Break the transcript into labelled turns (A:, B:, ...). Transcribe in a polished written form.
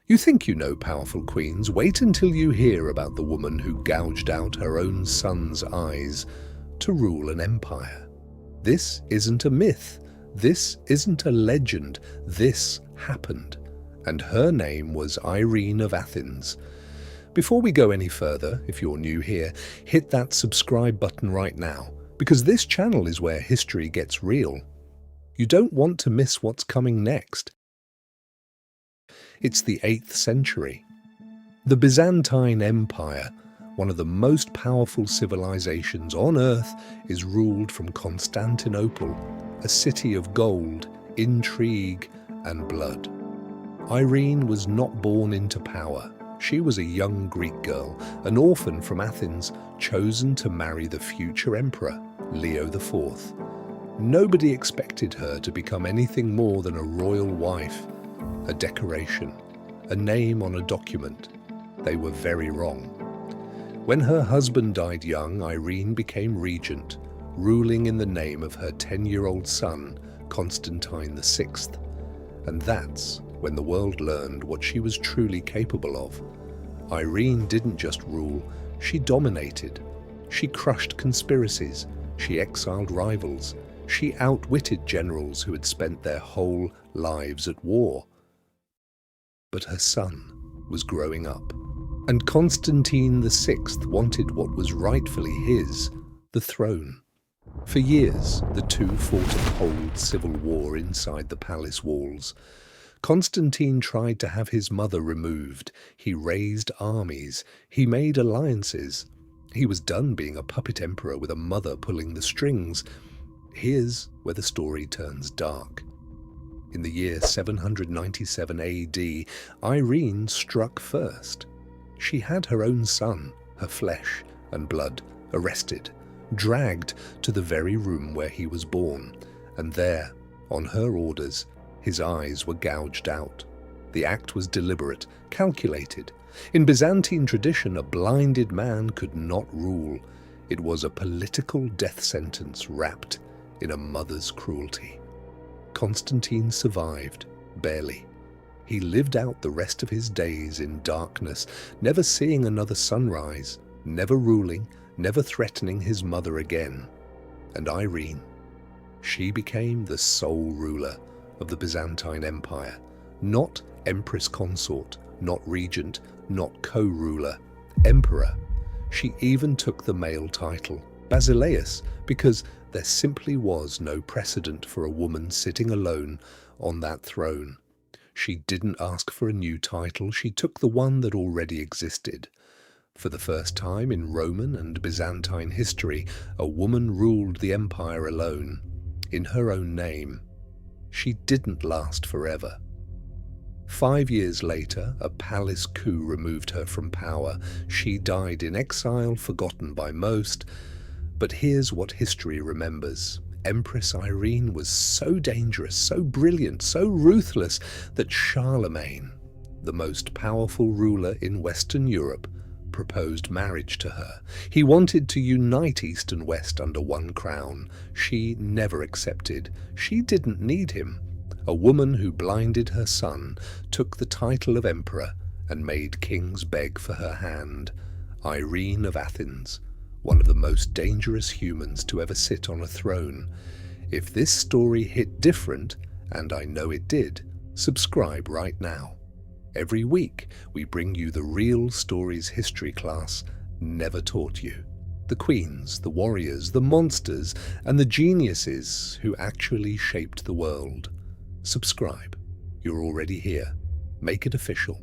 A: You think you know powerful queens? Wait until you hear about the woman who gouged out her own son's eyes to rule an empire. This isn't a myth. This isn't a legend. This happened. And her name was Irene of Athens. Before we go any further, if you're new here, hit that subscribe button right now, because this channel is where history gets real. You don't want to miss what's coming next. It's the 8th century. The Byzantine Empire, one of the most powerful civilizations on Earth, is ruled from Constantinople, a city of gold, intrigue, and blood. Irene was not born into power. She was a young Greek girl, an orphan from Athens, chosen to marry the future emperor, Leo IV. Nobody expected her to become anything more than a royal wife, a decoration, a name on a document. They were very wrong. When her husband died young, Irene became regent, ruling in the name of her 10-year-old son, Constantine VI. And that's when the world learned what she was truly capable of. Irene didn't just rule, she dominated. She crushed conspiracies, she exiled rivals, she outwitted generals who had spent their whole lives at war. But her son was growing up, and Constantine VI wanted what was rightfully his, the throne. For years, the two fought a cold civil war inside the palace walls. Constantine tried to have his mother removed. He raised armies. He made alliances. He was done being a puppet emperor with a mother pulling the strings. Here's where the story turns dark. In the year 797 AD, Irene struck first. She had her own son, her flesh and blood, arrested, dragged to the very room where he was born, and there, on her orders, his eyes were gouged out. The act was deliberate, calculated. In Byzantine tradition, a blinded man could not rule. It was a political death sentence wrapped in a mother's cruelty. Constantine survived, barely. He lived out the rest of his days in darkness, never seeing another sunrise, never ruling, never threatening his mother again. And Irene, she became the sole ruler of the Byzantine Empire, not Empress consort, not regent, not co-ruler, emperor. She even took the male title, Basileus, because there simply was no precedent for a woman sitting alone on that throne. She didn't ask for a new title, she took the one that already existed. For the first time in Roman and Byzantine history, a woman ruled the empire alone, in her own name. She didn't last forever. 5 years later, a palace coup removed her from power. She died in exile, forgotten by most. But here's what history remembers. Empress Irene was so dangerous, so brilliant, so ruthless that Charlemagne, the most powerful ruler in Western Europe, proposed marriage to her. He wanted to unite East and West under one crown. She never accepted. She didn't need him. A woman who blinded her son took the title of emperor and made kings beg for her hand. Irene of Athens, one of the most dangerous humans to ever sit on a throne. If this story hit different, and I know it did, subscribe right now. Every week, we bring you the real stories history class never taught you. The queens, the warriors, the monsters, and the geniuses who actually shaped the world. Subscribe. You're already here. Make it official.